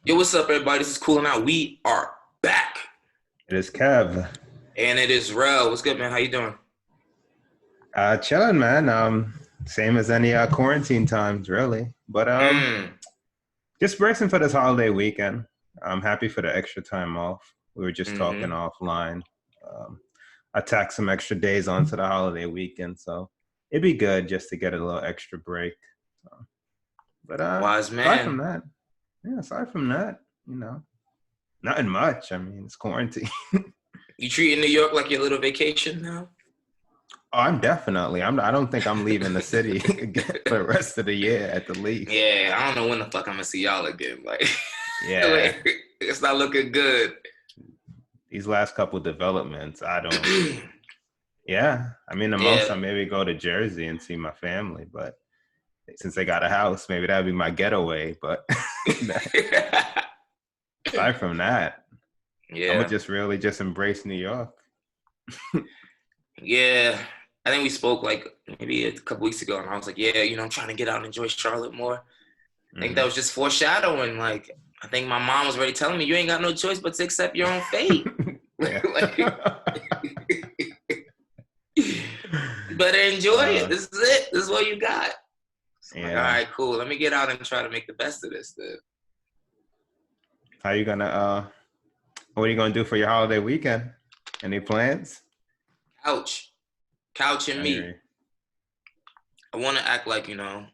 Yo, what's up, everybody? This is Coolin out. We are back, It is Kev. and it is Rel. What's good, man? How you doing? Chilling, man. Same as any quarantine times, really. But Mm, just bracing for this holiday weekend. I'm happy for the extra time off. We were just talking mm-hmm. offline. Um, I tacked some extra days onto the holiday weekend, so it'd be good just to get a little extra break. So, but Wise aside from man. that, yeah, aside from that, you know, nothing much. I mean, it's quarantine. You treating New York like your little vacation now? Oh, I'm definitely. I don't think I'm leaving the city again for the rest of the year at the least. Yeah, I don't know when the fuck I'm gonna see y'all again. Like, Yeah, like, it's not looking good. these last couple developments, I don't. Yeah, I mean, the most Yeah. I maybe go to Jersey and see my family, but since they got a house, maybe that'd be my getaway. But aside from that, I'm gonna Yeah. just really just embrace New York. Yeah. I think we spoke like maybe a couple weeks ago, and I was like, yeah, I'm trying to get out and enjoy Charlotte more. I think that Hmm. was just foreshadowing. Like, I think my mom was already telling me, you ain't got no choice but to accept your own fate. Yeah. Like, you better enjoy it. uh, This is it. This is what you got. So I'm like, all yeah. right, cool. Let me get out and try to make the best of this. Then. How you gonna? What are you gonna do for your holiday weekend? Any plans? Couch. Couch and I me. agree. I want to act like, I'm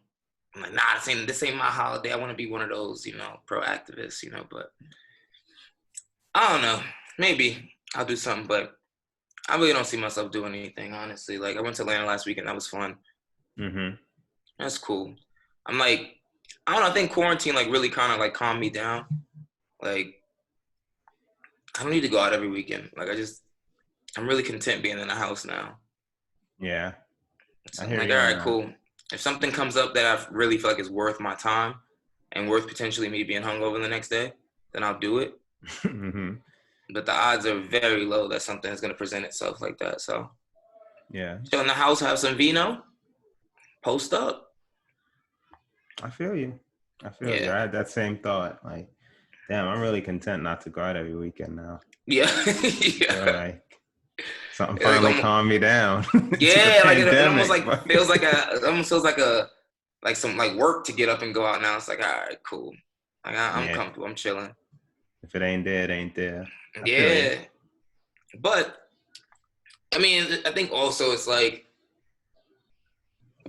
like, nah, this ain't my holiday. I want to be one of those, pro activists, but I don't know. Maybe I'll do something, but I really don't see myself doing anything, honestly. Like, I went to Atlanta last weekend. That was fun. Hmm. That's cool. I'm like, I don't know. I think quarantine, like, really kind of, like, calmed me down. Like, I don't need to go out every weekend. Like, I'm really content being in the house now. Yeah, So I I'm hear like, you all on right, that. cool. If something comes up that I really feel like is worth my time and worth potentially me being hungover the next day, then I'll do it. Hmm. But the odds are very low that something is going to present itself like that. So Yeah, chill in the house, have some vino, post up. I feel you. I feel you. Yeah. I had that same thought. Like, damn, I'm really content not to go out every weekend now. Yeah. Feel Yeah. like something Like, finally calmed me down to the yeah, like it almost pandemic. like But feels like it almost feels like some like work to get up and go out now. It's like, all right, cool. Like I'm yeah, comfortable. I'm chilling. if it ain't there, it ain't there. I feel you. Yeah. But I mean, I think also it's like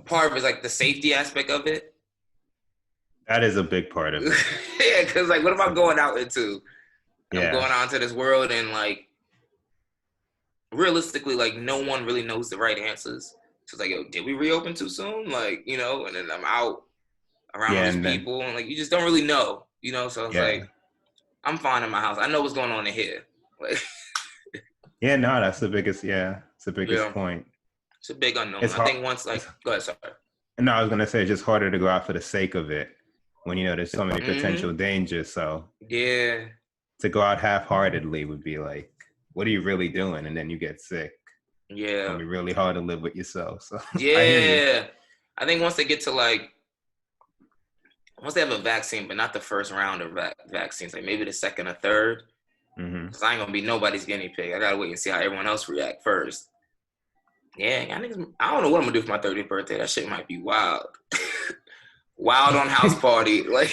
part of it is like the safety aspect of it. That is a big part of it. Yeah, because like, what am I So, going out into? I'm yeah. going out into this world, and like, realistically, like, no one really knows the right answers. So it's like, yo, did we reopen too soon? Like, and then I'm out around all Yeah, these and then people, and like, you just don't really know. So it's yeah. like, I'm fine in my house. I know what's going on in here. Like, Yeah, no, that's the biggest, yeah, it's the biggest yeah, point. it's a big unknown. It's I hard. think once, It's, like, go ahead, sorry. no, I was gonna say it's just harder to go out for the sake of it when there's so many potential Mm-hmm. dangers. So Yeah, to go out half-heartedly would be like, what are you really doing? And then you get sick. It's gonna yeah. be really hard to live with yourself. So I hear you. Yeah. I think once they get to like once they have a vaccine, but not the first round of vaccines, like maybe the second or third, Hmm. because I ain't gonna be nobody's guinea pig. I gotta wait and see how everyone else react first. Yeah, I don't know what I'm gonna do for my 30th birthday. That shit might be wild. Wild on house party. Like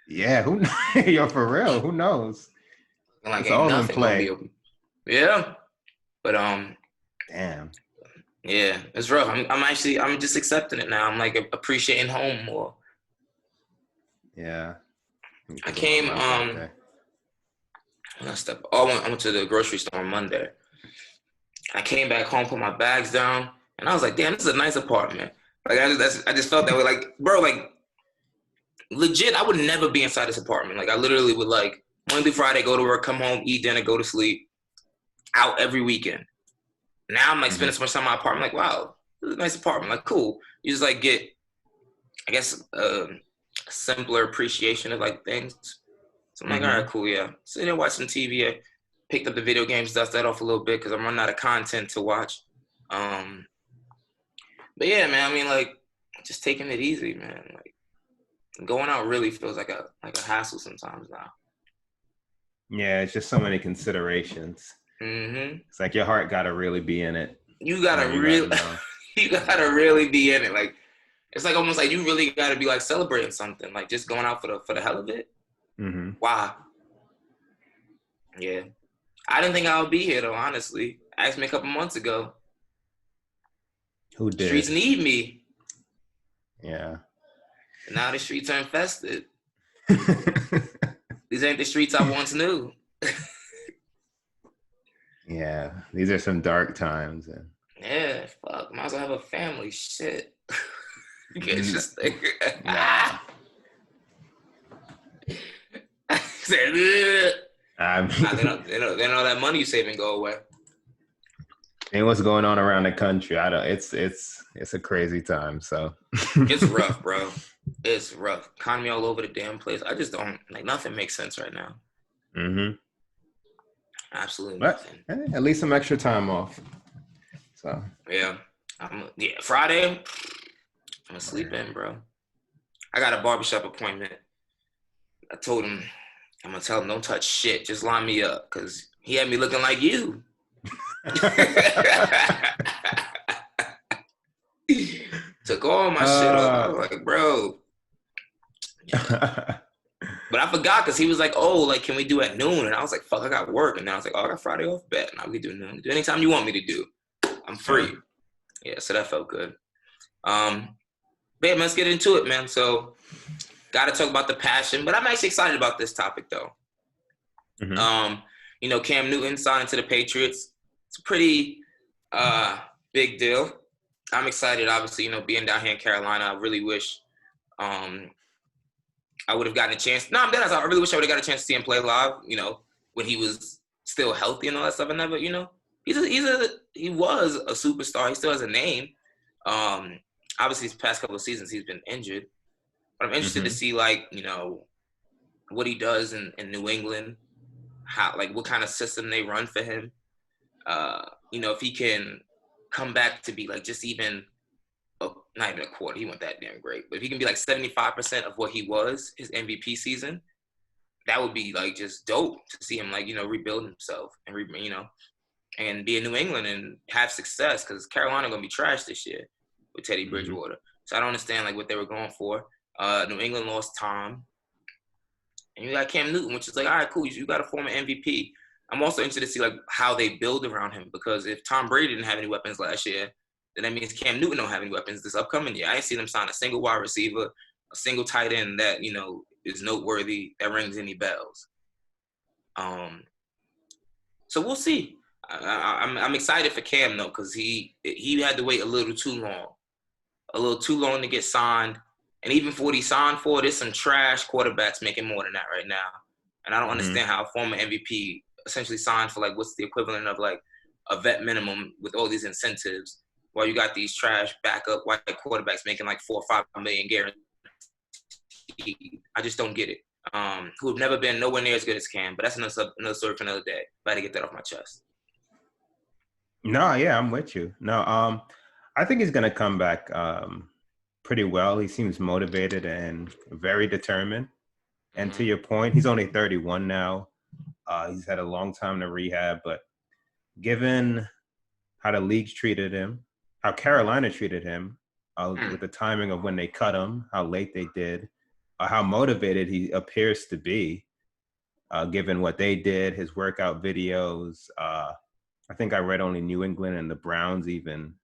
Yeah, who? Yo, for real, who knows? like It's ain't all in nothing gonna be play. open. Yeah. But Damn. yeah, it's rough. I'm just accepting it now. I'm like appreciating home more. Yeah. Let me I think about came my birthday. I went to the grocery store on Monday. I came back home, put my bags down, and I was like, damn, this is a nice apartment. Like I just felt that way. Like, bro, like legit, I would never be inside this apartment. Like I literally would like Monday, Friday, go to work, come home, eat dinner, go to sleep, out every weekend. Now I'm like Hmm. spending so much time in my apartment. Like, wow, this is a nice apartment. Like, cool. You just like get, I guess, a simpler appreciation of like things. So I'm like, all right, Hmm. cool, yeah. Sit there, watch some TV. I picked up the video games, dust that off a little bit because I'm running out of content to watch. Um, but yeah, man, I mean, like, just taking it easy, man. Like, Going out really feels like a hassle sometimes now. Yeah, it's just so many considerations. Mm-hmm. It's like your heart got to really be in it. You gotta You got to really, know. you gotta really be in it. Like it's like almost like you really gotta be like celebrating something, like just going out for the hell of it. Mm-hmm. Wow. Yeah. I didn't think I would be here though. Honestly, asked me a couple months ago. Who Streets did? need me. Yeah. And now the streets are infested. These ain't the streets I once knew. Yeah, these are some dark times. And Yeah, fuck. Might as well have a family. Shit. You can't just think. nah. Said, "Ugh." I Nah, they mean, don't. They know that money you saving go away. and what's going on around the country? I don't. It's a crazy time. So It's rough, bro. It's rough. Economy all over the damn place. I just don't like nothing makes sense right now. Mm-hmm. Absolutely But nothing. at least some extra time off. So Yeah. Friday, I'm gonna sleep in, bro. I got a barbershop appointment. I told him I'm gonna tell him don't touch shit. Just line me up, cause he had me looking like you. Took all my shit off. I was like, bro. But I forgot because he was like, oh, like, can we do at noon? And I was like, fuck, I got work. And then I was like, oh, I got Friday off. Bet. Now we do noon. Do anytime you want me to do. I'm free. Yeah, so that felt good. But yeah, let's get into it, man. So, got to talk about the passion. But I'm actually excited about this topic, though. Mm-hmm. Cam Newton signed to the Patriots. It's a pretty big deal. I'm excited, obviously, being down here in Carolina. I really wish I would have gotten a chance. No, I'm dead. I really wish I would have got a chance to see him play live, when he was still healthy and all that stuff. I never, he was a superstar. He still has a name. Obviously, these past couple of seasons, he's been injured. But I'm interested to see, what he does in New England, what kind of system they run for him. If he can come back to be just even not even a quarter, he went that damn great. But if he can be 75% of what he was his MVP season, that would be just dope to see him rebuild himself and and be in New England and have success, because Carolina gonna be trash this year with Teddy Bridgewater. So I don't understand what they were going for. New England lost Tom, and you got Cam Newton, which is all right, cool. You got a former MVP. I'm also interested to see how they build around him, because if Tom Brady didn't have any weapons last year, then that means Cam Newton don't have any weapons this upcoming year. I ain't seen them sign a single wide receiver, a single tight end that is noteworthy, that rings any bells. So we'll see. I'm excited for Cam though, because he had to wait a little too long to get signed. And even for what he signed for, there's some trash quarterbacks making more than that right now. And I don't understand how a former MVP essentially signed for what's the equivalent of a vet minimum with all these incentives, while you got these trash backup white quarterbacks making 4 or 5 million guaranteed. I just don't get it. Who have never been nowhere near as good as Cam, but that's another story for another day. Glad to get that off my chest. No, yeah, I'm with you. No, I think he's gonna come back pretty well. He seems motivated and very determined. And to your point, he's only 31 now. He's had a long time to rehab, but given how the league's treated him, how Carolina treated him, with the timing of when they cut him, how late they did, how motivated he appears to be, given what they did, his workout videos. I think I read only New England and the Browns even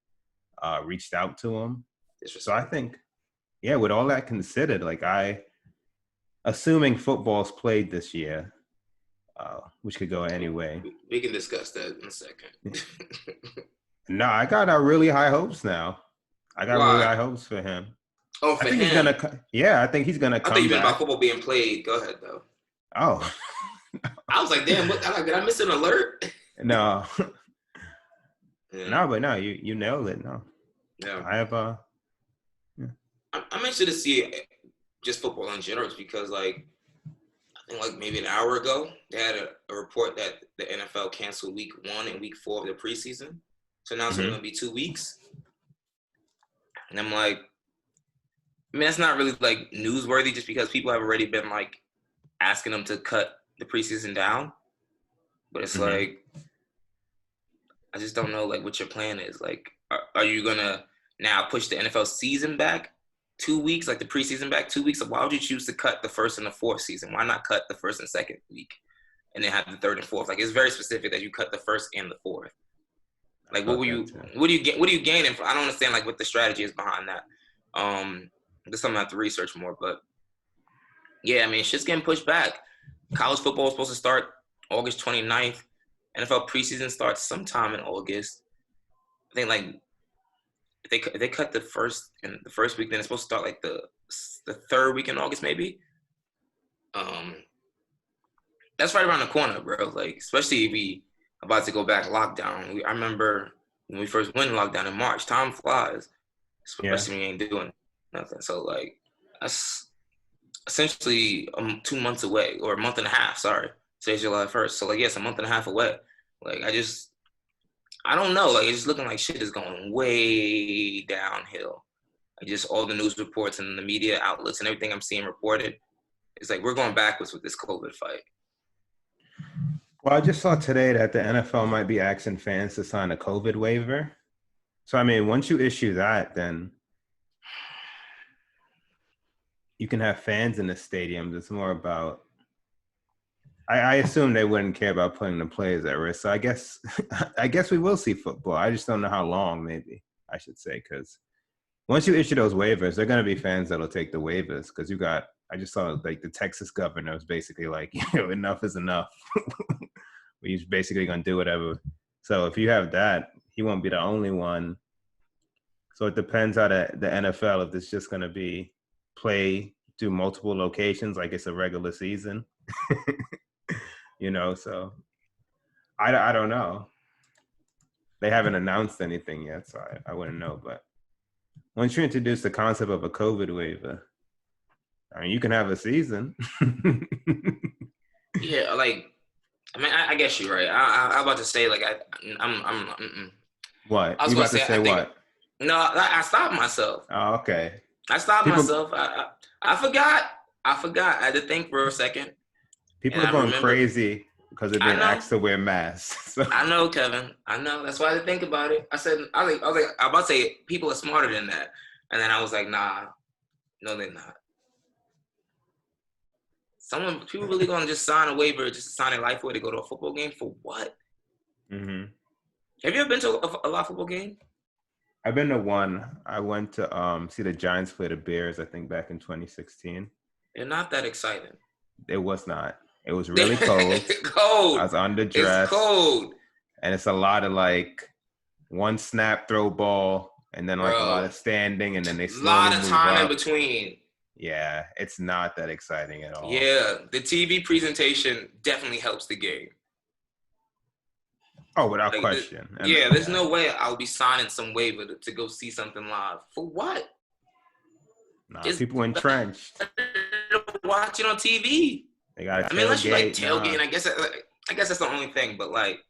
reached out to him. So I think, yeah, with all that considered, assuming football's played this year, which could go anyway. We can discuss that in a second. No, I got really high hopes now. I got really high hopes for him. Oh, for I think him? he's gonna. Yeah, I think he's gonna come I thought you meant back. about football being played. Go ahead, though. Oh. I was like, damn, did I miss an alert? No. Yeah. No, but no, you nailed it. No. Yeah. I have I'm interested to see just football in general, because I think maybe an hour ago they had a report that the NFL canceled week 1 and week 4 of their preseason. So now it's only gonna be 2 weeks. And I'm like, I mean, that's not really like newsworthy just because people have already been like asking them to cut the preseason down. But it's Mm-hmm. like, I just don't know like what your plan is. Like, are you gonna now push the NFL season back 2 weeks, like the preseason back 2 weeks? Why would you choose to cut the first and the fourth season? Why not cut the first and second week and then have the third and fourth? Like, it's very specific that you cut the first and the fourth. Like, Thought that too. what do you get? What are you gaining? I don't understand like what the strategy is behind that. There's something I have to research more, but yeah, I mean, shit's getting pushed back. College football is supposed to start August 29th. NFL preseason starts sometime in August. I think like if they cut the first week, then it's supposed to start like the third week in August, maybe. That's right around the corner, bro. Like, especially if we about to go back lockdown. I remember when we first went lockdown in March. Time flies, Yeah. especially when you ain't doing nothing. So like, that's essentially 2 months away, or a month and a half. Sorry, today's July 1st. So like, yes, a month and a half away. Like, I don't know. Like, it's just looking like shit is going way downhill. Like, just all the news reports and the media outlets and everything I'm seeing reported, it's like we're going backwards with this COVID fight. Well, I just saw today that the NFL might be asking fans to sign a COVID waiver. So, I mean, once you issue that, then you can have fans in the stadiums. It's more about, I assume they wouldn't care about putting the players at risk. So I guess we will see football. I just don't know how long, maybe I should say, because once you issue those waivers, there are going to be fans that'll take the waivers because I just saw like the Texas governor was basically like, enough is enough. He's basically going to do whatever. So if you have that, he won't be the only one. So it depends how the NFL, if it's just going to be do multiple locations like it's a regular season. So I don't know. They haven't announced anything yet, so I wouldn't know. But once you introduce the concept of a COVID waiver, I mean, you can have a season. Yeah, like, I mean, I guess you're right. I'm about to say like I'm What? I was You going about to to say say I think what? no, I stopped myself. Oh, okay. I stopped People myself. I forgot. I forgot. I had to think for a second, and people are I going remembered. crazy because they're I being know. asked to wear masks. So. I know, Kevin. I know. That's why I had to think about it. I was like, I'm about to say people are smarter than that, and then I was like, nah, no, they're not. People really gonna just sign a waiver, just to sign a life away to go to a football game for what? Mm-hmm. Have you ever been to a live football game? I've been to one. I went to see the Giants play the Bears, I think back in 2016. They're not that exciting. It was not. It was really cold. Cold. I was It's underdressed. cold. And it's a lot of like one snap throw ball and then like a lot Bro. of standing and then they A slowly lot of move time in up. between. Yeah, it's not that exciting at all. Yeah, the TV presentation definitely helps the game. Oh, without Like, question. there's no way I'll be signing some waiver to go see something live. For what? Nah, Just people entrenched. watch it on TV. They got a tailgate. I mean, unless you like tailgate, and I guess that's the only thing. But like,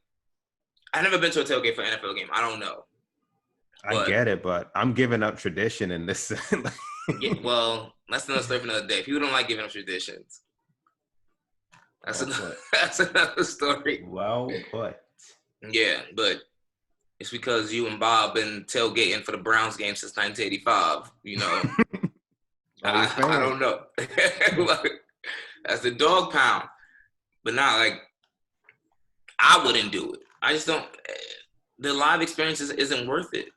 I've never been to a tailgate for an NFL game. I don't know. I get it, but I'm giving up tradition in this. Yeah, well, that's another story for another day. People don't like giving up traditions. That's another story. Well put. Yeah, but it's because you and Bob been tailgating for the Browns game since 1985. I don't know. That's the dog pound. But not like, I wouldn't do it. I just don't. The live experience isn't worth it.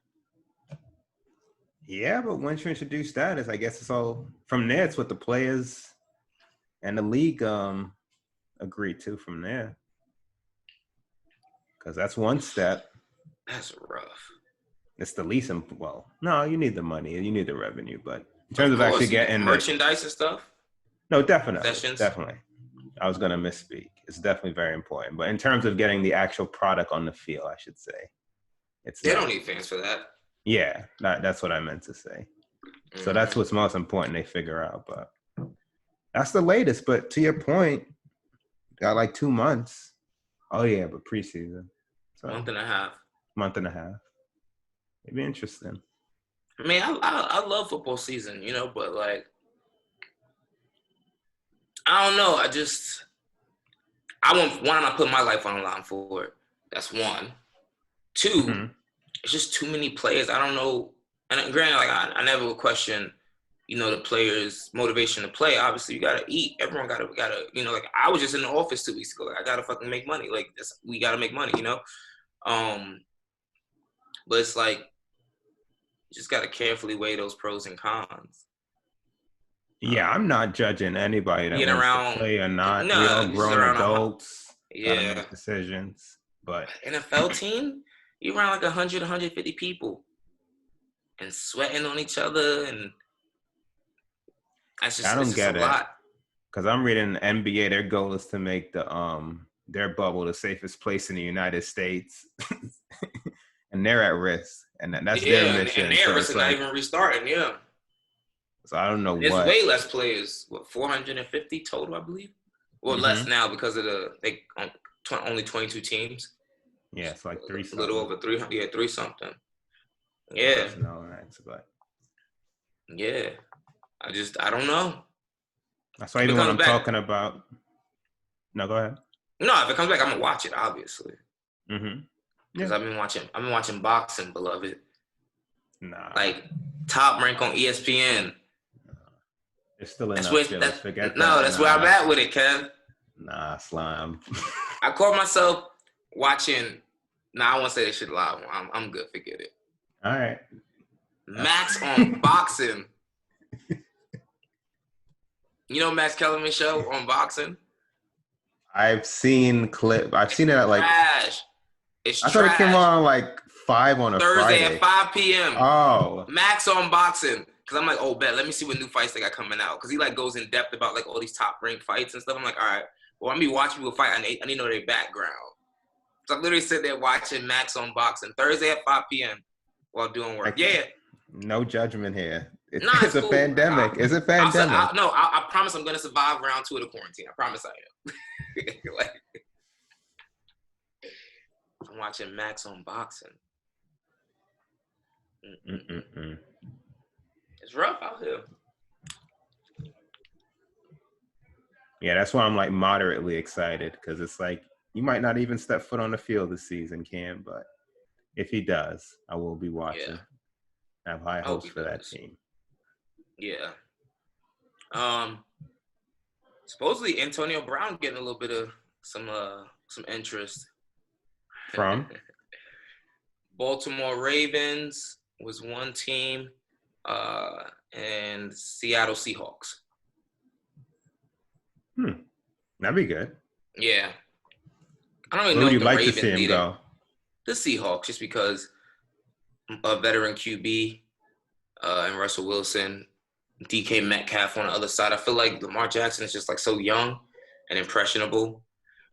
Yeah, but once you introduce that, I guess it's all from there. It's what the players and the league agree to from there. Because that's one step. That's rough. It's the least. Well, no, you need the money, you need the revenue, but in terms of actually getting merchandise and stuff. No, definitely, sessions. Definitely. I was gonna misspeak. It's definitely very important, but in terms of getting the actual product on the field, I should say, they don't need fans for that. Yeah, that's what I meant to say. Mm-hmm. So that's what's most important they figure out. But that's the latest. But to your point, got like 2 months. Oh yeah, but preseason. So month and a half. It'd be interesting. I mean, I love football season, but like I don't know. I want one. I'm not putting my life on the line for it. That's one. Two, Hmm. it's just too many players. I don't know. And granted, like I never would question, the players' motivation to play. Obviously, you gotta eat. Everyone gotta. Like I was just in the office 2 weeks ago. Like I gotta fucking make money. Like this, we gotta make money. Um, but it's like you just gotta carefully weigh those pros and cons. Yeah, I'm not judging anybody that Being wants to around, play or not. We no, all just grown around adults, gotta yeah. make decisions. But NFL team, you around like 100, 150 people and sweating on each other, and I it's don't just a get it. lot. Because I'm reading the NBA, their goal is to make their bubble the safest place in the United States. And they're at risk. And that's their Yeah, and mission. they're So it's risking not like, even restarting. Yeah, so I don't know there's what. way less players. What 450 total, I believe. Well, less Hmm. now because of only 22 teams. Yeah, it's like three A little something. over 300. Yeah, three something. The Yeah, personnel ranks, but yeah. I don't know. that's why If it even when comes I'm back, talking about, no, go ahead. no. If it comes back, I'm gonna watch it obviously Hmm. because Yeah. I've been watching boxing, beloved. Nah, Like top rank on ESPN. there's still That's enough where killers. Forget no, that. that's where I'm Nah, at with it, Kev. nah, slime. I caught myself watching. Nah, I won't say this shit live. I'm good. Forget it. All right. Max on boxing. Max Kellerman show on boxing. I've seen clip. I've seen it at like. Trash. It's I thought it came trash. on like 5 on a Thursday at Friday. 5 p.m. Oh, Max on boxing. Cause I'm like, oh, bet. Let me see what new fights they got coming out. Cause he like goes in depth about like all these top ranked fights and stuff. I'm like, all right. Well, I'm be watching people fight. I need to know their background. So I'm literally sitting there watching Max on boxing Thursday at 5 p.m. while doing work. Yeah. no judgment here. Nah, It's it's a cool. pandemic. It's a pandemic. I promise I'm gonna survive round 2 of the quarantine. I promise I am. Like, I'm watching Max on boxing. Mm-mm-mm. It's rough out here. Yeah, that's why I'm like moderately excited because it's like you might not even step foot on the field this season, Cam, but if he does, I will be watching. Yeah. I have high hopes for that team. Yeah. Supposedly Antonio Brown getting a little bit of some interest. From? Baltimore Ravens was one team, and Seattle Seahawks. That'd be good. Yeah. I don't even Where know would if you the like Ravens to see him need go? the Seahawks, just because a veteran QB and Russell Wilson, DK Metcalf on the other side. I feel like Lamar Jackson is just like so young and impressionable.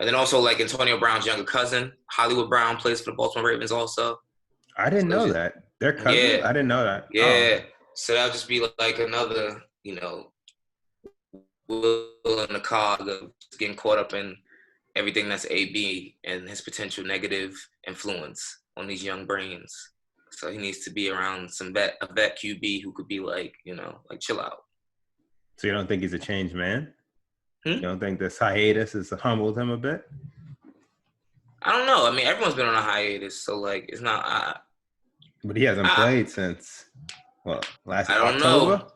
And then also like Antonio Brown's younger cousin, Hollywood Brown, plays for the Baltimore Ravens also. I didn't know that. They're cousins? Yeah. I didn't know that. Yeah. Oh. So that'll just be like another, Will in the cog of getting caught up in everything that's AB and his potential negative influence on these young brains. So he needs to be around a vet QB who could be like, like chill out. So you don't think he's a changed man? You don't think this hiatus has humbled him a bit? I don't know. I mean, everyone's been on a hiatus, so like it's not. But he hasn't played since last October.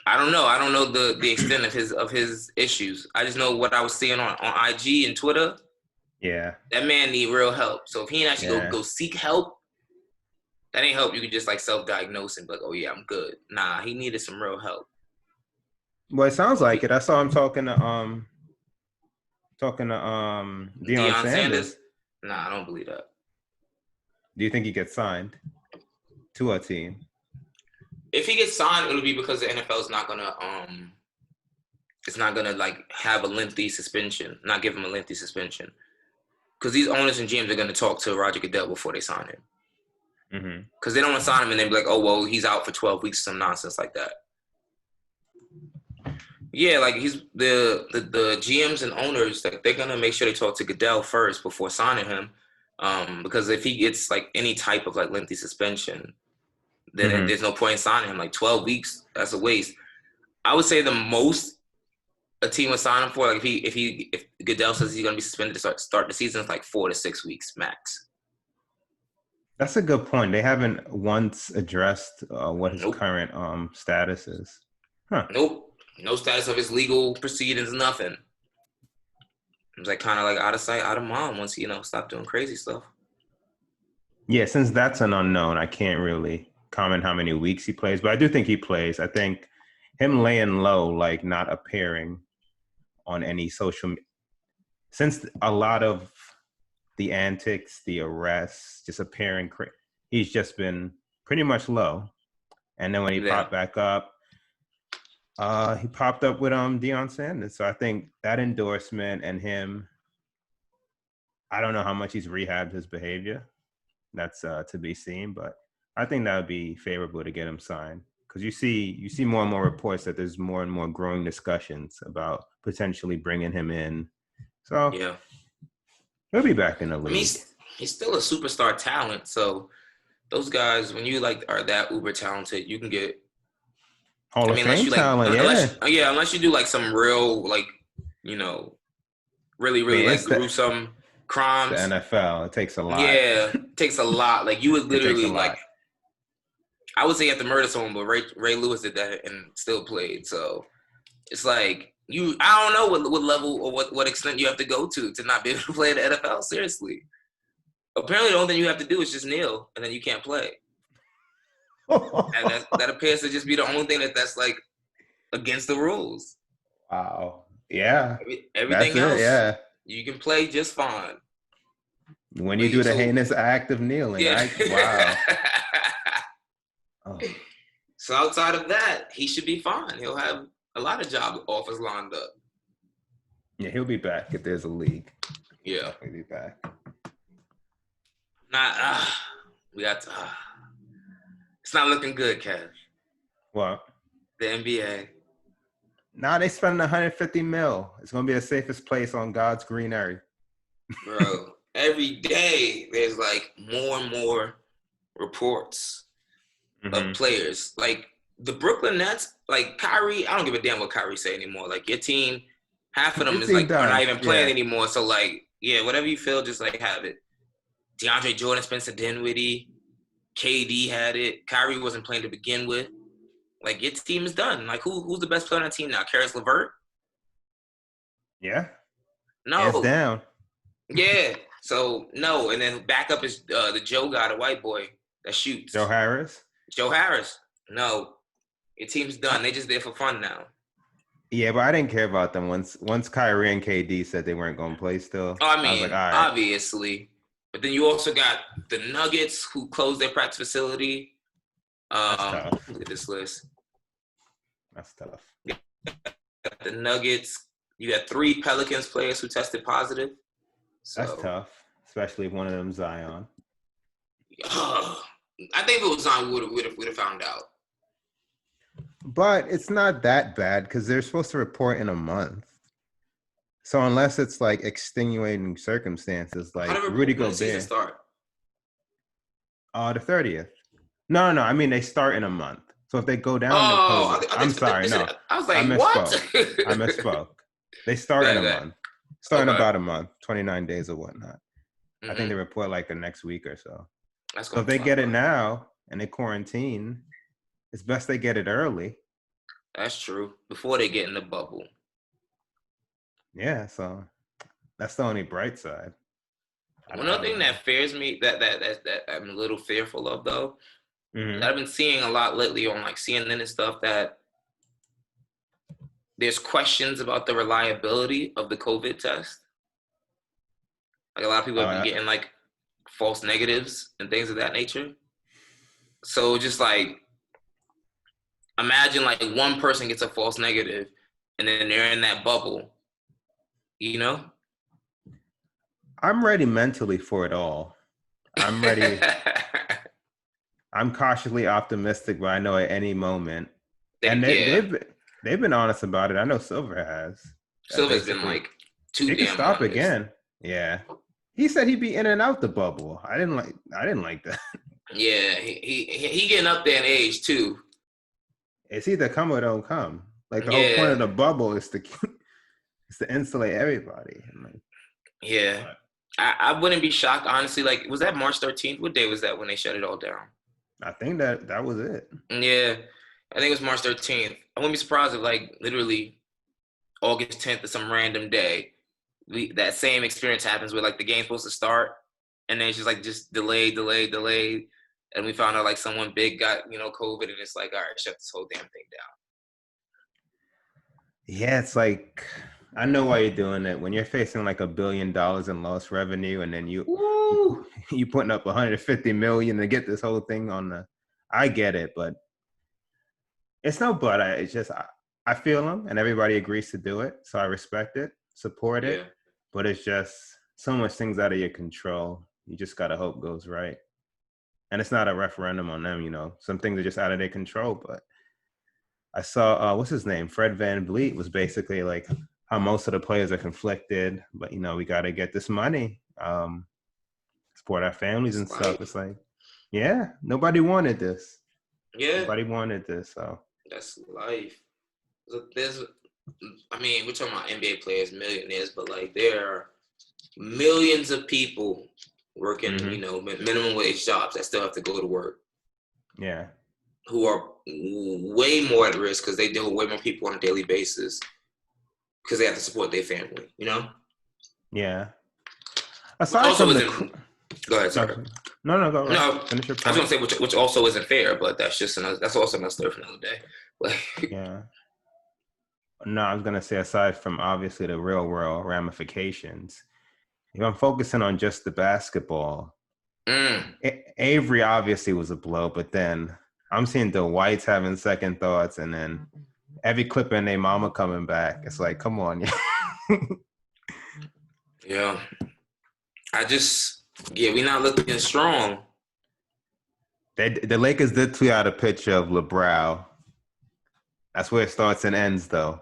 I don't know. I don't know the extent of his issues. I just know what I was seeing on IG and Twitter. Yeah. That man need real help. So if he ain't actually go seek help, that ain't help. You could just like self-diagnose and be like, oh yeah, I'm good. Nah, he needed some real help. Well, it sounds like it. I saw him talking to Deion Sanders. Nah, I don't believe that. Do you think he gets signed to a team? If he gets signed, it'll be because the NFL is not gonna it's not gonna like have a lengthy suspension, not give him a lengthy suspension. Because these owners and GMs are gonna talk to Roger Goodell before they sign him. Because they don't want to sign him and then be like, oh well, he's out for 12 weeks, some nonsense like that. Yeah, like he's the GMs and owners, like they're gonna make sure they talk to Goodell first before signing him. Because if he gets like any type of like lengthy suspension, then there's no point in signing him. Like 12 weeks, that's a waste. I would say the most a team would sign him for, like if Goodell says he's going to be suspended to start the season, it's like 4 to 6 weeks max. That's a good point. They haven't once addressed what his current status is. Huh. Nope. No status of his legal proceedings, nothing. It was like kind of like out of sight, out of mind once he, stopped doing crazy stuff. Yeah, since that's an unknown, I can't really comment how many weeks he plays, but I do think he plays. I think him laying low, like not appearing on any social media, since a lot of the antics, the arrests, just appearing, he's just been pretty much low. And then when he popped back up, he popped up with Deion Sanders. So I think that endorsement and him, I don't know how much he's rehabbed his behavior. That's to be seen, but I think that would be favorable to get him signed, because you see more and more reports that there's more and more growing discussions about potentially bringing him in. So yeah, he'll be back in the league. I mean, he's still a superstar talent. So those guys, when you are that uber talented, you can get Hall of Fame talent. Unless you do like some real really gruesome crimes. The NFL, it takes a lot. Yeah, it takes a lot. Like you would literally I would say you have to murder someone, but Ray Lewis did that and still played. So it's like I don't know what level or what extent you have to go to not be able to play in the NFL. Seriously. Apparently the only thing you have to do is just kneel and then you can't play. And that appears to just be the only thing that's like against the rules. Wow. Yeah. Everything else, you can play just fine. When you do the heinous act of kneeling, wow. So outside of that, he should be fine. He'll have a lot of job offers lined up. Yeah, he'll be back if there's a league. Yeah, he'll be back. We got to. It's not looking good, Kev. What? The NBA. Nah, they spending $150 million. It's gonna be the safest place on God's green earth. Bro, every day there's like more and more reports of players. Like the Brooklyn Nets, like Kyrie, I don't give a damn what Kyrie say anymore. Like your team, half of them is like are not even playing anymore. So like, whatever you feel, just like have it. DeAndre Jordan, Spencer Dinwiddie, KD had it. Kyrie wasn't playing to begin with. Like your team is done. Like who's the best player on the team now? Karis LeVert? Yeah. No. Hands down. Yeah. So no, and then backup is the Joe guy, the white boy that shoots. Joe Harris. No, your team's done. They just there for fun now. Yeah, but I didn't care about them once Kyrie and KD said they weren't going to play still. Oh, I mean, I was like, all right. Obviously. But then you also got the Nuggets who closed their practice facility. That's tough. Look at this list. That's tough. The Nuggets. You got 3 Pelicans players who tested positive. So, that's tough, especially if one of them Zion. I think if it was Zion, would have found out. But it's not that bad because they're supposed to report in a month. So unless it's like extenuating circumstances, like Rudy Gobert. Season start? The 30th. No. I mean, they start in a month. So if they go down to COVID, I'm sorry, no. I was like, what? I misspoke. They start in a month. Start in about a month, 29 days or whatnot. I think they report like the next week or so. So if they get it now and they quarantine, it's best they get it early. That's true. Before they get in the bubble. Yeah, so that's the only bright side. Another thing that fears me, that I'm a little fearful of, though, that I've been seeing a lot lately on like CNN and stuff, that there's questions about the reliability of the COVID test. Like a lot of people have been getting like false negatives and things of that nature. So just like, imagine like one person gets a false negative and then they're in that bubble, you know? I'm ready mentally for it all. I'm ready. I'm cautiously optimistic, but I know at any moment. They've been honest about it. I know Silver has. Silver's been like too damn. He can stop honest. again. Yeah. He said he'd be in and out the bubble. I didn't like that. Yeah, he getting up there in age too. It's either come or don't come. Like the whole point of Yeah, the bubble is to is to insulate everybody. And like, yeah. but I wouldn't be shocked, honestly. Like, was that March 13th? What day was that when they shut it all down? I think that was it. Yeah, I think it was March 13th. I wouldn't be surprised if, like, literally August 10th or some random day, that same experience happens where, like, the game's supposed to start, and then it's just delayed, and we found out, like, someone big got, COVID, and it's like, all right, shut this whole damn thing Yeah, it's like I know why you're doing it. When you're facing like $1 billion in lost revenue, and then down. you Woo! you putting up 150 million to get this whole thing on the. I get it, but it's no but. It's just I feel them, and everybody agrees to do it, so I respect it, support it. Yeah, But it's just so much things out of your control. You just gotta hope goes right, and it's not a referendum on them. Some things are just out of their control, but. I saw what's his name? Fred Van Vliet was basically like how most of the players are conflicted, but we got to get this money, support our families it's and stuff. life. It's like, yeah, nobody wanted this. Yeah, Nobody wanted this. So that's life. There's, I mean, we're talking about NBA players, millionaires, but like there are millions of people working, hmm minimum wage jobs that still have to go to work, yeah, who are way more at risk because they deal with way more people on a daily basis because they have to support their family. yeah. Which Aside also from the, isn't. Go ahead, sorry. no, go right. No, Finish your I was gonna point. say which also isn't fair, but that's also another story for another day. Like, Yeah. No, I was gonna say aside from obviously the real world ramifications, if I'm focusing on just the basketball, mm, Avery obviously was a blow, but then I'm seeing the Whites having second thoughts, and then every clip in their mama coming back. It's like, come on, yeah, we not looking strong, the Lakers did tweet out a picture of LeBron. That's where it starts and ends, though.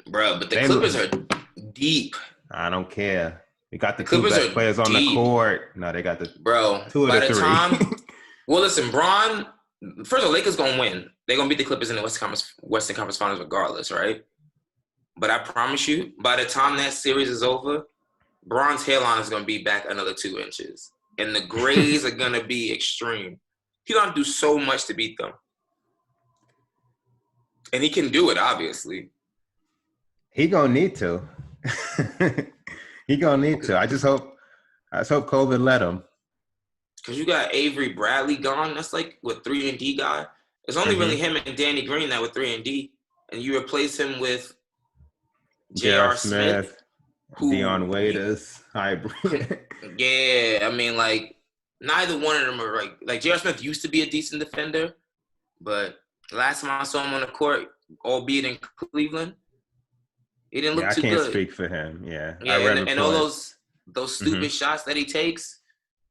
bro. But the They, Clippers are deep. I don't care. We got the The two Clippers best are players on the deep, court. No, they got the bro. two of By the the three. time, well, listen, Braun. First of all, Lakers gonna win. They're gonna beat the Clippers in the Western Conference Finals regardless, right? But I promise you, by the time that series is over, Braun's hairline is gonna be back another 2 inches, and the grays are gonna be extreme. He's gonna do so much to beat them, and he can do it, obviously. He gonna need to. He gonna need to. I just hope COVID let him. Because you got Avery Bradley gone. That's like what 3-and-D guy. It's only really Mm-hmm. him and Danny Green that were 3-and-D, and you replace him with J.R. J.R. Smith, Smith, Dion who, Waiters, hybrid. yeah, I mean, like neither one of them are like J.R. Smith used to be a decent defender, but last time I saw him on the court, albeit in Cleveland, he didn't Yeah, look I too can't good. speak for him. Yeah, I Yeah, read and all reports. those Mm-hmm. stupid shots that he takes,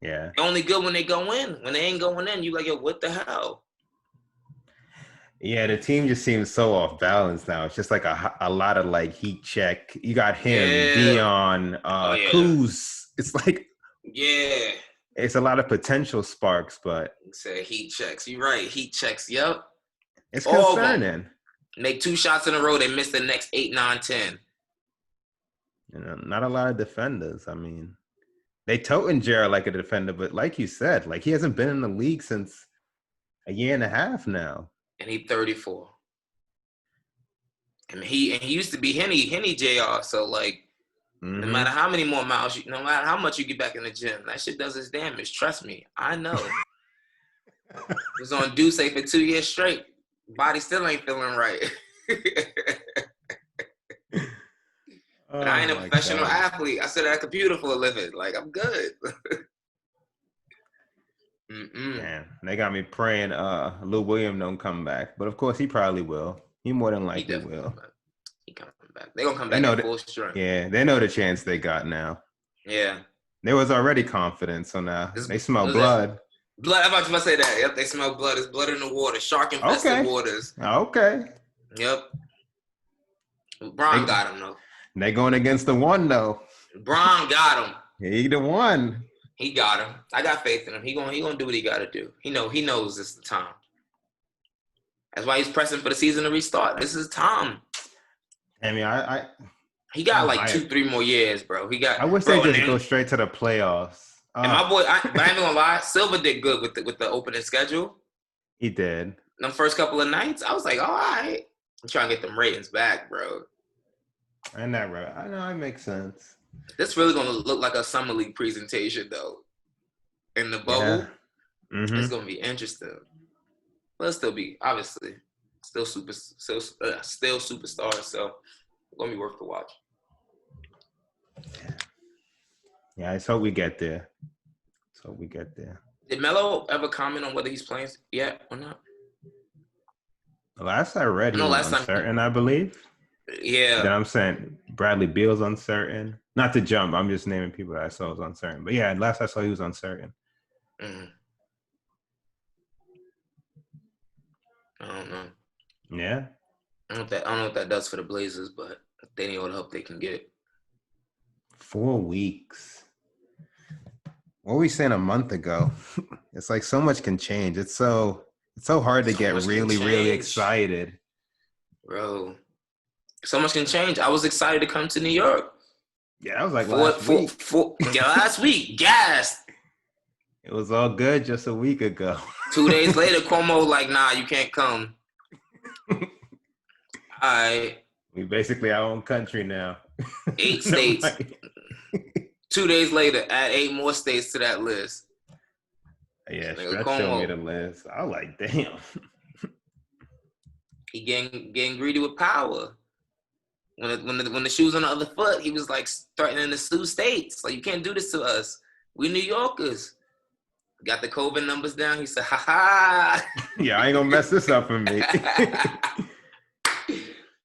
Yeah. they're only good when they go in. When they ain't going in, you like, yo, what the hell? Yeah, the team just seems so off balance now. It's just like a lot of like heat check. You got him, Yeah. Dion, Oh yeah. Kuz. It's like Yeah. it's a lot of potential sparks, but Say heat checks. You're right. Heat checks. Yep. it's All of them. concerning. Make 2 shots in a row, they miss the next 8, 9, 10. Not a lot of defenders. I mean, they toting Jared like a defender, but like you said, like he hasn't been in the league since a year and a half now. And he 34. And he used to be Henny JR. So like no matter Mm-hmm. how many more miles, no matter how much you get back in the gym, that shit does its damage. Trust me. I know. Was on Duce for 2 years straight. Body still ain't feeling right. And I Oh ain't a my professional God. athlete. I sit at a computer for a living. Like, I'm good. Man, they got me praying Lou Williams don't come back. But of course he probably will. He more than He likely definitely will. come back. He coming back. They're going to come They back know at that full strength. yeah, they know the chance they got now. Yeah. There was already confidence, so now they smell What is that? blood. Blood. I'm about to say that. Yep, they smell blood. It's blood in the water. Shark-infested Okay. waters. Okay. Yep. Bron got him, though. They going against the one though. Bron got him. He the one. He got him. I got faith in him. He gonna do what he got to do. He knows this is the time. That's why he's pressing for the season to restart. This is time. I mean, he got like 2-3 more years, bro. I wish they just go straight to the playoffs. And my boy, but I ain't gonna lie, Silva did good with the opening schedule. He did. The first couple of nights, I was like, all right. I'm trying to get them ratings back, bro. And that right. I know it makes sense. This really gonna look like a summer league presentation, though. In the bubble, it's gonna be interesting. But it'll still be obviously still superstars. So it's gonna be worth the watch. Yeah, I just hope we get there. Did Melo ever comment on whether he's playing yet or not? Last I read, he was uncertain, I believe. Yeah. Then I'm saying Bradley Beal's uncertain. Not to jump, I'm just naming people that I saw was uncertain. But yeah, last I saw he was uncertain. I don't know. Yeah. I don't know what that does for the Blazers, but they need all the help they can get. 4 weeks. What were we saying a month ago? It's like so much can change. It's so hard to get really excited. Bro. So much can change. I was excited to come to New York. Yeah, that was like last week. Last week. Gassed. It was all good just a week ago. 2 days later, Cuomo like, nah, you can't come. All right. We basically our own country now. 8 states. 2 days later, add 8 more states to that list. Yeah, Stretch showed me the list. I was like, damn. He getting greedy with power. When the shoe's on the other foot, he was like threatening to sue states. Like, you can't do this to us. We New Yorkers. Got the COVID numbers down. He said, ha ha. Yeah, I ain't gonna mess this up for me.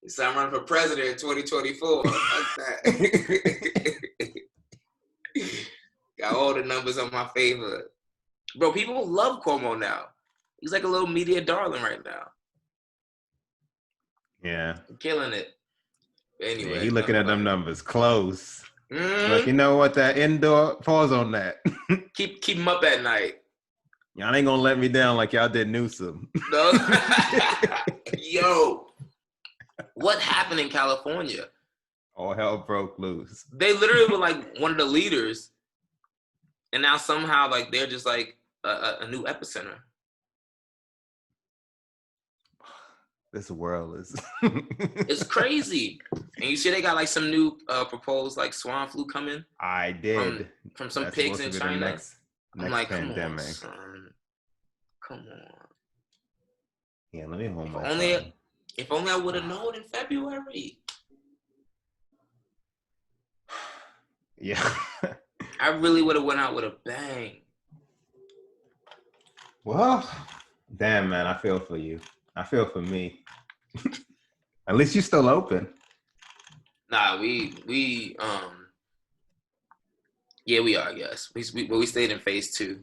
He said, I'm running for president in 2024. Like that. Got all the numbers on my favor. Bro, people love Cuomo now. He's like a little media darling right now. Yeah. Killing it. Anyway. Yeah, he looking at them numbers close. Like, you know what? That indoor, pause on that. Keep him up at night. Y'all ain't gonna let me down like y'all did Newsom. No. Yo. What happened in California? All hell broke loose. They literally were like one of the leaders. And now somehow like they're just like a new epicenter. This world is it's crazy. And you see they got like some new proposed like swine flu coming. I did. From some pigs in China. Next I'm like, pandemic. Come on. Yeah, let me hold my If only I would have known in February. Yeah. I really would have went out with a bang. Well, damn, man, I feel for you. I feel for me. At least you're still open. Nah, we yeah, we are, yes. We stayed in phase 2.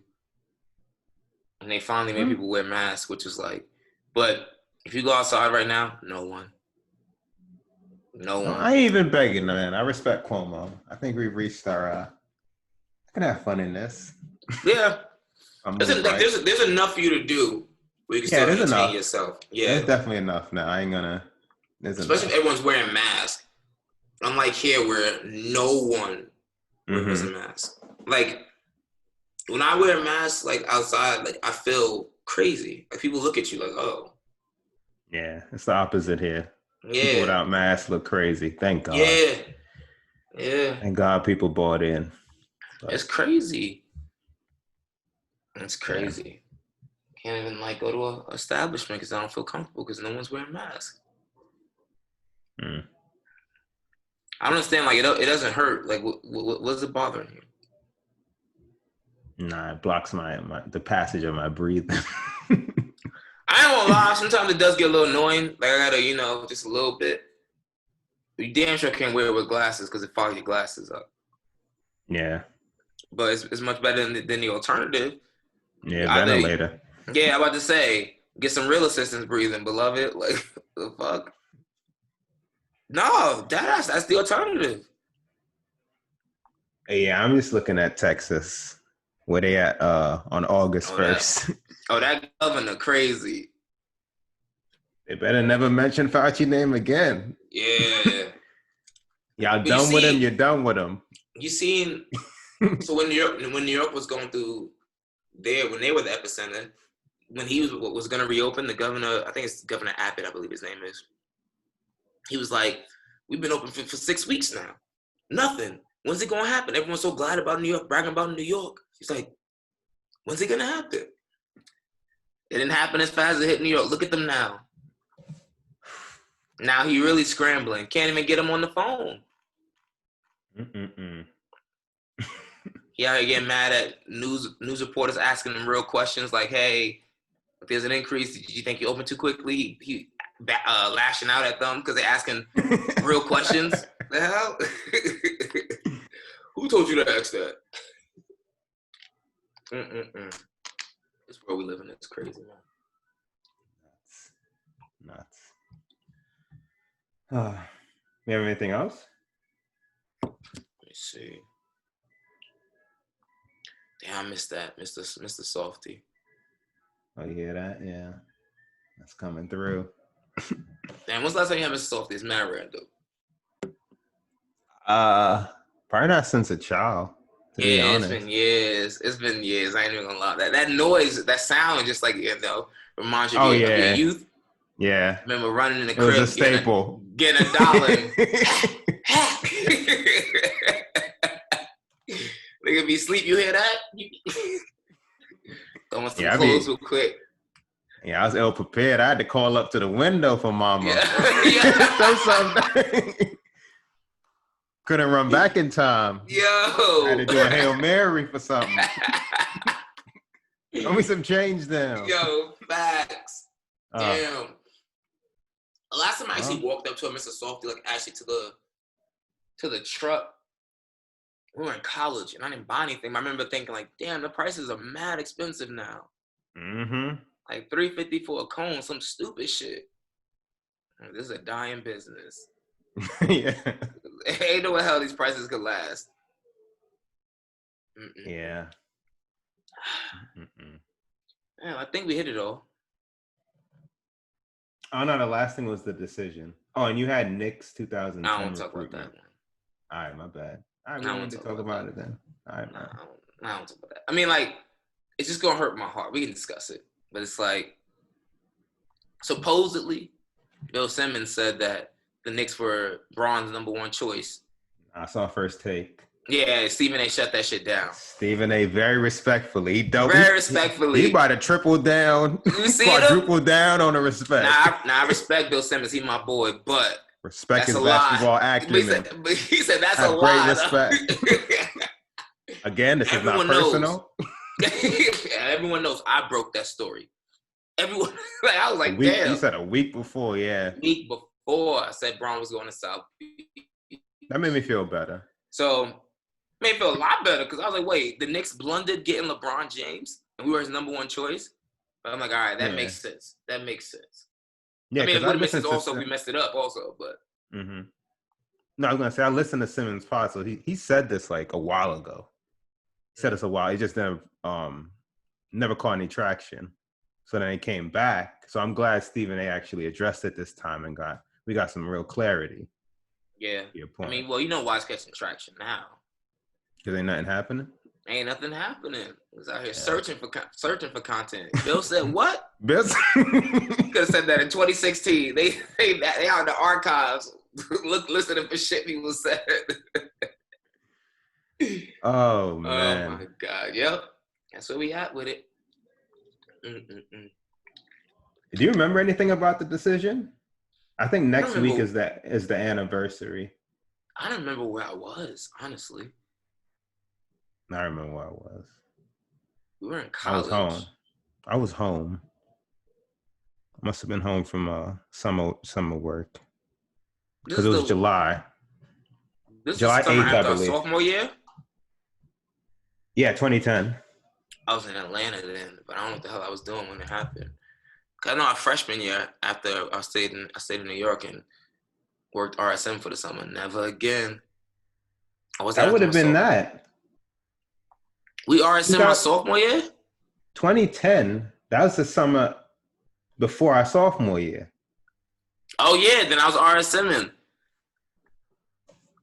And they finally made people wear masks, which is like, but if you go outside right now, no one. I ain't even begging, man. I respect Cuomo. I think we've reached our I can have fun in this. Yeah. There's enough for you to do where you can still entertain yourself. Yeah. There's definitely enough now. I ain't gonna especially if everyone's wearing masks. Unlike here where no one wears a mask. Like when I wear a mask like outside, like I feel crazy. Like people look at you like, oh. Yeah, it's the opposite here. Yeah. People without masks look crazy. Thank God. Yeah. Thank God people bought in. But it's crazy. It's crazy. Yeah. Can't even like go to an establishment because I don't feel comfortable because no one's wearing masks. I don't understand. Like it doesn't hurt. Like what's it bothering you? Nah, it blocks the passage of my breathing. I ain't gonna lie. Sometimes it does get a little annoying. Like I gotta, just a little bit. You damn sure can't wear it with glasses because it fogs your glasses up. Yeah. But it's much better than the alternative. Yeah, ventilator. Yeah, I'm about to say, get some real assistance breathing, beloved. Like, the fuck? No, that's the alternative. Yeah, I'm just looking at Texas. Where they at on August Oh, 1st? that governor crazy. They better never mention Fauci name again. Yeah. Y'all But done with him, you're done with him. You seen, so when New York was going through there, when they were the epicenter, when he was going to reopen, the governor, I think it's Governor Abbott, I believe his name is, he was like, we've been open for 6 weeks now. Nothing. When's it going to happen? Everyone's so glad about New York, bragging about New York. He's like, when's it going to happen? It didn't happen as fast as it hit New York. Look at them now. Now he really scrambling. Can't even get him on the phone. He out here getting mad at news reporters asking him real questions like, hey, if there's an increase, did you think you opened too quickly? He lashing out at them because they're asking real questions. The hell? Who told you to ask that? This world we live in is crazy, man. Nuts. You have anything else? Let me see. Damn, I missed that, Mr. Softy. Oh, you hear that? Yeah, that's coming through. Damn, when's the last time you had Mr. Softy? It's mad random. Probably not since a child. To be honest. It's been years. It's been years. I ain't even gonna lie. That noise, that sound, just like reminds you of your youth. Yeah. I remember running in the crib. It was a staple. Getting $1. Nigga be sleep. You hear that? Throwing some clothes real quick. Yeah, I was ill prepared. I had to call up to the window for mama. Yeah. Throw something. Couldn't run back in time. Yo. I had to do a Hail Mary for something. Throw me some change down. Yo, facts. Damn. The last time I actually walked up to a Mr. Softy, like actually to the truck, we were in college and I didn't buy anything. I remember thinking like, damn, the prices are mad expensive now. Mm-hmm. Like $3.50 for a cone, some stupid shit. This is a dying business. Yeah. Ain't no hell these prices could last. Yeah. Man, I think we hit it all. Oh no, the last thing was the decision. Oh, and you had Knicks 2010. I don't want to talk about that one. All right, my bad. All right, we don't need to talk about it then. All right, man. I don't talk about that. I mean, like, it's just gonna hurt my heart. We can discuss it, but it's like, supposedly, Bill Simmons said that the Knicks were Braun's #1 choice. I saw First Take. Yeah, Stephen A. shut that shit down. Stephen A. very respectfully. Very respectfully. He about to triple down, quadruple down on the respect. Nah, I respect Bill Simmons. He's my boy, but respect his basketball acumen. But he said that's a lie. Great respect. Again, this is not personal. Everyone knows I broke that story. Everyone, like, I was like, damn. You said a week before, yeah. A week before I said Braun was going to South Beach. That made me feel better. So, made me feel a lot better because I was like, wait, the Knicks blundered getting LeBron James and we were his #1 choice. But I'm like, all right, that makes sense. That makes sense. Yeah, I mean, it would have made sense also if we messed it up also, but. Mm-hmm. No, I was going to say, I listened to Simmons' pod, so he said this like a while ago. He said this a while. He just never caught any traction. So then he came back. So I'm glad Stephen A. actually addressed it this time and we got some real clarity. Yeah. I mean, well, you know why it's catching traction now. Because ain't nothing happening? Ain't nothing happening. He was out here searching for content. Bill said what? Bill could have said that in 2016. They out in the archives listening for shit people said. Oh, man. Oh, my God. Yep. That's where we at with it. Do you remember anything about the decision? I think next week is the anniversary. I don't remember where I was, honestly. I remember where I was. We were in college. I was home. I must have been home from summer work. Because it was July. July 8th, I believe. Sophomore year? Yeah, 2010. I was in Atlanta then, but I don't know what the hell I was doing when it happened. Cause I know our freshman year, after I stayed in New York and worked RSM for the summer. Never again. That would have been that. We RSM my sophomore year? 2010. That was the summer before our sophomore year. Oh, yeah. Then I was RSMing.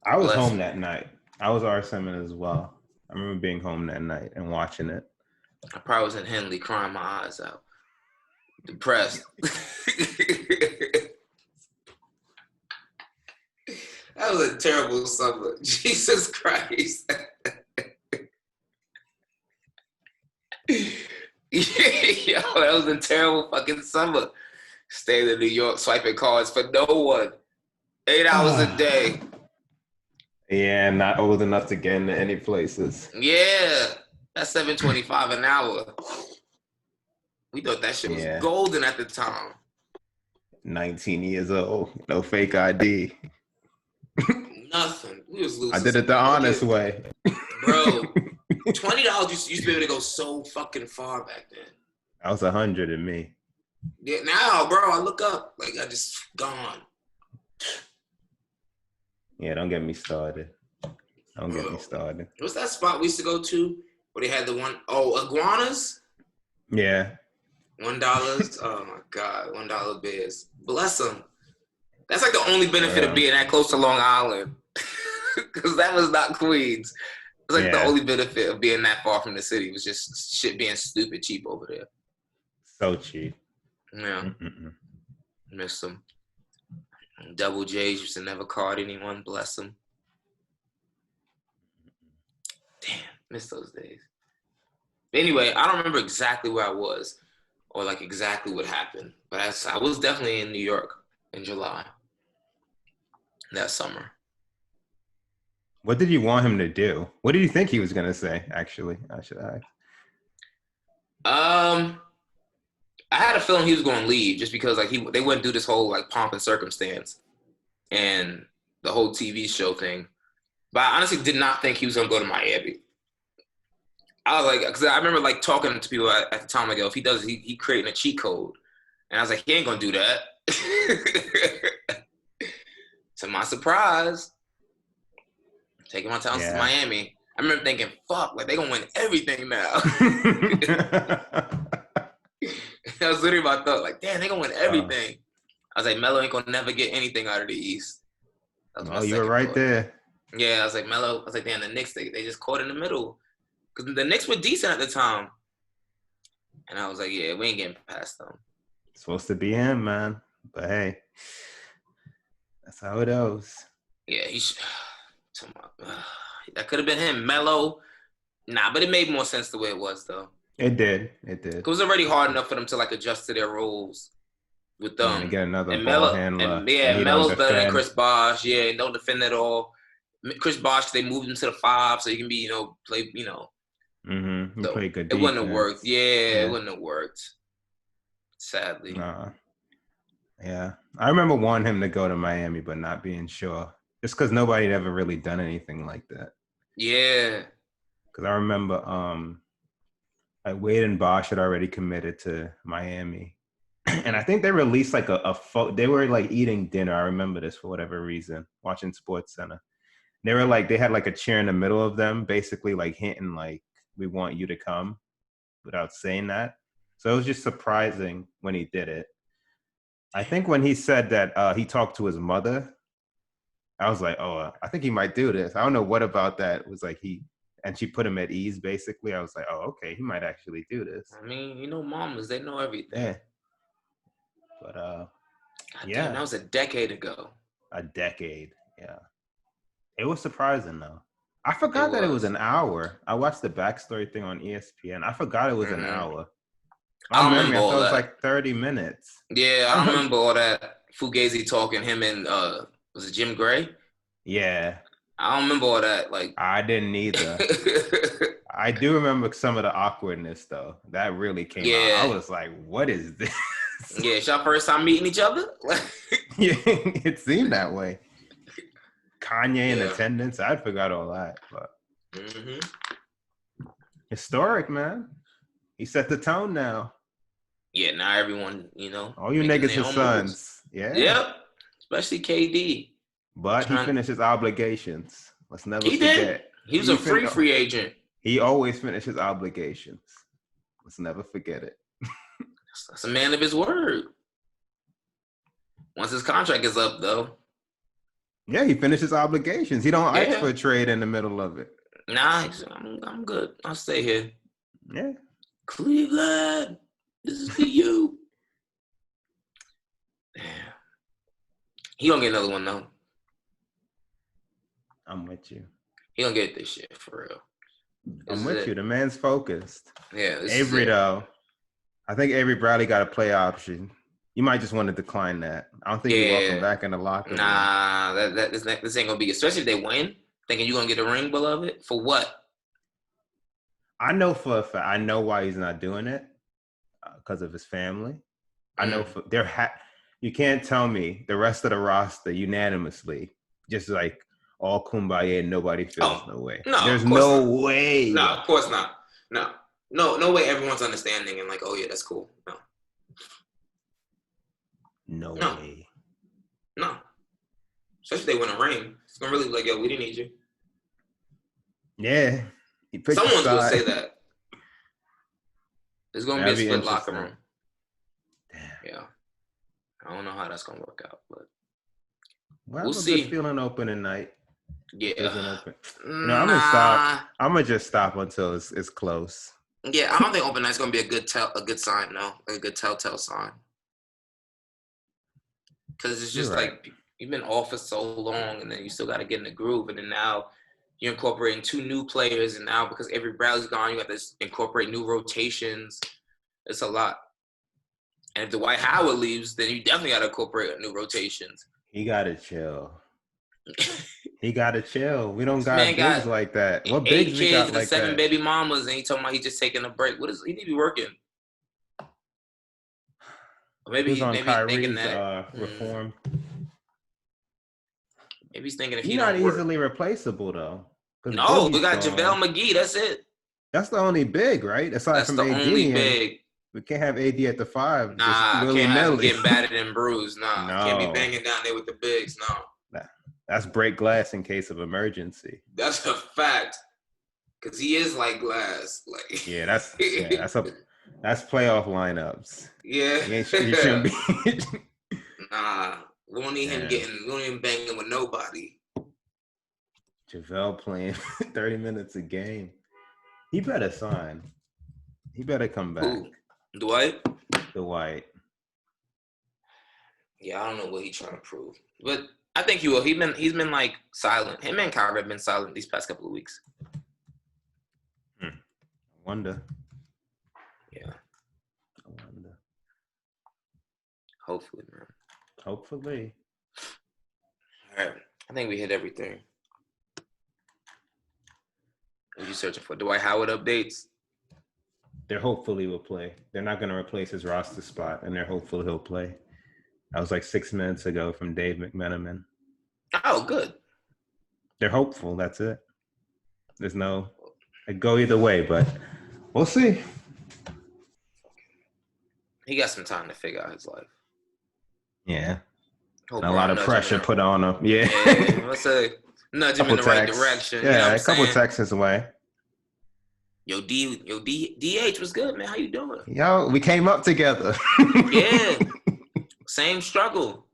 I was home that night. I was RSMing as well. I remember being home that night and watching it. I probably was in Henley crying my eyes out. Depressed. That was a terrible summer. Jesus Christ. Yo, that was a terrible fucking summer. Staying in New York, swiping cards for no one. 8 hours a day. Yeah, not old enough to get into any places. Yeah, that's $7.25 an hour. We thought that shit was golden at the time. 19 years old, no fake ID. Nothing. We was losing. I did it the honest way. Bro, $20 used to be able to go so fucking far back then. That was 100 in me. Yeah, now, bro, I look up, like I just gone. Yeah, don't get me started. Don't get me started. What's that spot we used to go to where they had the one, iguanas? Yeah. $1. Oh my God, $1 beers. Bless them. That's like the only benefit of being that close to Long Island. Because that was not Queens. It's like the only benefit of being that far from the city. It was just shit being stupid cheap over there. So cheap. Yeah. Miss them. Double J's used to never card anyone. Bless them. Damn, miss those days. But anyway, I don't remember exactly where I was or like exactly what happened. But I was definitely in New York in July that summer. What did you want him to do? What did you think he was going to say, actually? I should ask. I had a feeling he was going to leave just because like they wouldn't do this whole like pomp and circumstance and the whole TV show thing. But I honestly did not think he was going to go to Miami. I was like, because I remember like talking to people at the time, like, yo, if he does, he creating a cheat code. And I was like, he ain't going to do that. To my surprise, taking my talents to Miami. I remember thinking, fuck, like they going to win everything now. That was literally my thought. Like, damn, they going to win everything. I was like, Melo ain't going to never get anything out of the East. Oh, you were right there. Yeah, I was like, Melo, I was like, damn, the Knicks, they just caught in the middle. Because the Knicks were decent at the time. And I was like, yeah, we ain't getting past them. It's supposed to be him, man. But hey, that's how it goes. Yeah, that could have been him. Melo. Nah, but it made more sense the way it was, though. It did. It was already hard enough for them to, like, adjust to their roles with them. And get another ball handler. And Melo's better than Chris Bosh. Yeah, and don't defend at all. Chris Bosh, they moved him to the 5 so he can be, play, Mm-hmm. So play good defense. It wouldn't have worked. Yeah, it wouldn't have worked. Sadly. Yeah. I remember wanting him to go to Miami, but not being sure. Just because nobody had ever really done anything like that. Yeah. Because I remember like Wade and Bosh had already committed to Miami. And I think they released like they were like eating dinner. I remember this for whatever reason, watching SportsCenter. They were like, they had like a chair in the middle of them, basically like hinting like, we want you to come without saying that. So it was just surprising when he did it. I think when he said that he talked to his mother, I was like, oh, I think he might do this. I don't know what about that was like and she put him at ease, basically. I was like, oh, okay, he might actually do this. I mean, mamas, they know everything. Yeah. But, damn, that was a decade ago. A decade, yeah. It was surprising, though. I forgot that it was an hour. I watched the backstory thing on ESPN. I forgot it was an hour. I remember all that. It was like 30 minutes. Yeah, I remember all that. Fugazi talking, him and, was it Jim Gray? Yeah. I don't remember all that. Like, I didn't either. I do remember some of the awkwardness, though. That really came out. I was like, what is this? Yeah, it's your first time meeting each other? Yeah, it seemed that way. Kanye in attendance. I forgot all that. But historic, man. He set the tone now. Yeah, now everyone, all you niggas are sons. Yeah. Yep. Especially KD. But he finished his obligations. Let's never forget. Did. He was a free agent. He always finishes obligations. Let's never forget it. That's a man of his word. Once his contract is up, though. Yeah, he finishes obligations. He don't ask for a trade in the middle of it. Nah, I'm good. I'll stay here. Yeah. Cleveland, this is for you. Damn. He gonna get another one, though. I'm with you. He gonna get this shit, for real. I'm with you. The man's focused. Yeah. Avery, though. I think Avery Bradley got a play option. You might just want to decline that. I don't think you welcome back in the locker room. Nah, this ain't gonna be, especially if they win. Thinking you're gonna get a ring, beloved? For what? I know for a fact. I know why he's not doing it because of his family. I know for you can't tell me the rest of the roster unanimously just like all kumbaya and nobody feels no way. No, there's no way. No, of course not. No way. Everyone's understanding and like, oh yeah, that's cool. No way. No. Especially if they win a ring. It's gonna really be like, yo, we didn't need you. Yeah. Someone's gonna say that. There's gonna be a split locker room. Damn. Yeah. I don't know how that's gonna work out, but we'll see. Feeling opening night. Yeah. Open. No, I'm gonna stop. I'm gonna just stop until it's close. Yeah, I don't think open night's gonna be a good sign, no, like a good telltale sign. Because it's just like you've been off for so long, and then you still got to get in the groove, and then now you're incorporating 2 new players, and now because Avery Bradley's gone, you got to incorporate new rotations. It's a lot. And if Dwight Howard leaves, then you definitely got to incorporate new rotations. He got to chill. He got to chill. We don't got bigs like that. What bigs we got like 7 that? baby mamas, and he talking about he's just taking a break. He need to be working? Or maybe he's thinking that reform. Maybe he's thinking if he's not easily replaceable though. No, we got JaVale McGee. That's it. That's the only big, right? Aside from AD, only big. We can't have AD at the 5. Nah, can't have him getting battered and bruised. Nah, no. Can't be banging down there with the bigs. No. That's break glass in case of emergency. That's a fact. Cause he is like glass. Like that's playoff lineups. Yeah. You shouldn't be. Nah, we don't need him banging with nobody. JaVale playing 30 minutes a game. He better sign. He better come back. Who? Dwight. Yeah, I don't know what he's trying to prove, but I think he will. He's been like silent. Him and Kyrie have been silent these past couple of weeks. I wonder. Yeah. I wonder. Hopefully, man. Hopefully. All right. I think we hit everything. What are you searching for? Dwight Howard updates? They're hopefully will play. They're not going to replace his roster spot, and they're hopeful he'll play. That was like 6 minutes ago from Dave McMenamin. Oh, good. They're hopeful. That's it. There's no – it go either way, but we'll see. He got some time to figure out his life. Yeah. And a lot of pressure put on him. Yeah. Let's say nudge him in the right direction. Yeah, you know a couple texts away. Yo, DH was good, man. How you doing? Yo, we came up together. Yeah. Same struggle.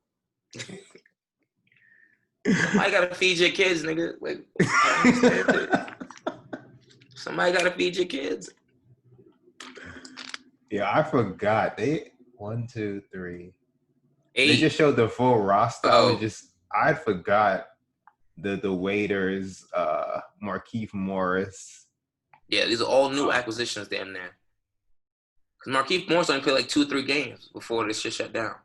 Somebody gotta feed your kids, nigga. Like, somebody gotta feed your kids. Yeah, I forgot. 1, 2, 3. 8. They just showed the full roster. I forgot the waiters, Markieff Morris. Yeah, these are all new acquisitions damn near. Because Markieff Morris only played like 2-3 games before this shit shut down.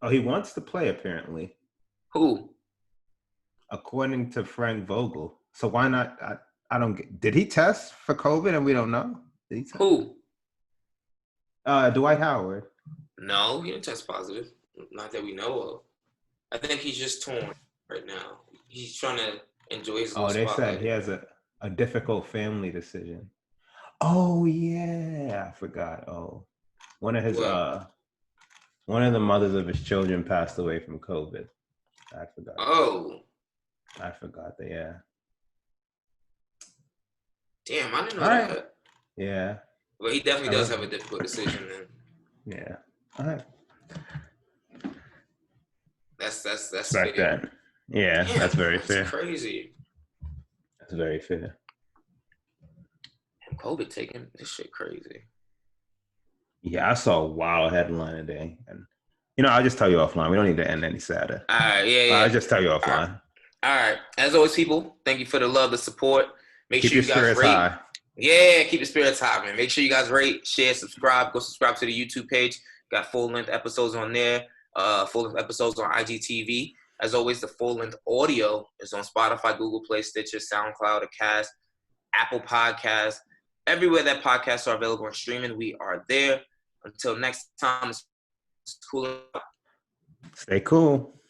Oh, he wants to play apparently. Who? According to Frank Vogel. So why not? I don't get. Did he test for COVID and we don't know? Did he test? Who? Dwight Howard. No, he didn't test positive. Not that we know of. I think he's just torn right now. He's trying to enjoy his little they spotlight. said he has a difficult family decision. Oh yeah, I forgot. Oh, one of the mothers of his children passed away from COVID. I forgot. Oh. I forgot that. Yeah. Damn, I didn't know All right. that. Yeah. But he definitely I does would- have a difficult decision, man. Yeah. All right. That's Back fair. then. Yeah, Damn, that's very that's fair. crazy. That's very fair. And COVID taking this shit crazy. Yeah, I saw a wild headline today. And, you know, I'll just tell you offline. We don't need to end any sadder. All right, I'll yeah. just tell you All right. offline. All right. As always, people, thank you for the love, the support. Make Keep sure your you guys spirits rate. high. Yeah, keep your spirits high, man. Make sure you guys rate, share, subscribe. Go subscribe to the YouTube page. Got full-length episodes on there. Full-length episodes on IGTV. As always, the full-length audio is on Spotify, Google Play, Stitcher, SoundCloud, Acast, Apple Podcasts. Everywhere that podcasts are available on streaming, we are there. Until next time, it's cool. Stay cool.